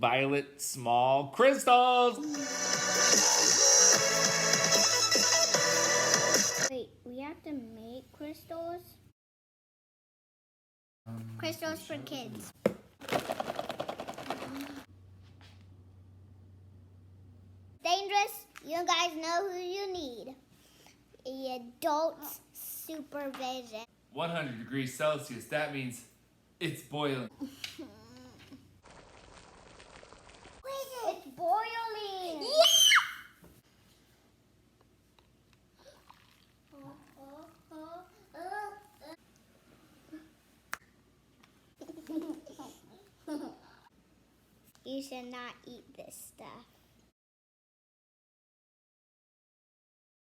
violet small crystals. Wait, we have to make crystals? Crystals for kids. Dangerous. You guys know who you need. The adult's supervision. 100 degrees Celsius, that means it's boiling. It's boiling. You should not eat this stuff.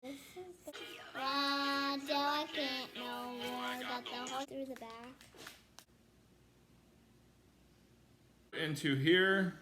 Until I can't no more. Got the hole through the back. Into here.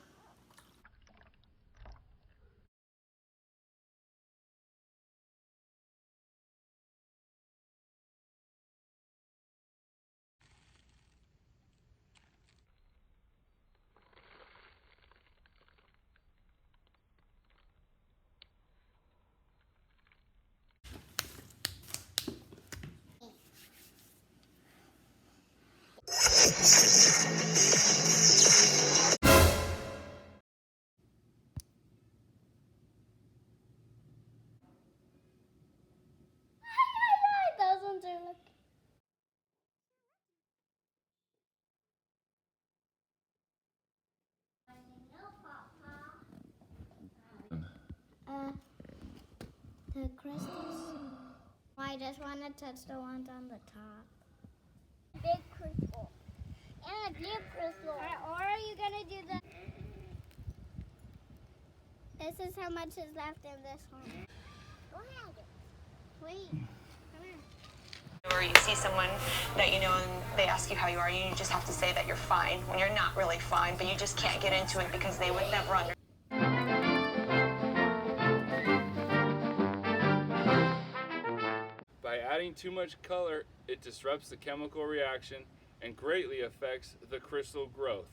Those ones are looking. The crystals. I just want to touch the ones on the top. Big crystal. And a deep crystal. Or are you going to do the... This is how much is left in this one. Go ahead. Wait. Come here. Or you see someone that you know and they ask you how you are, you just have to say that you're fine when you're not really fine, but you just can't get into it because they would never understand. By adding too much color, it disrupts the chemical reaction and greatly affects the crystal growth.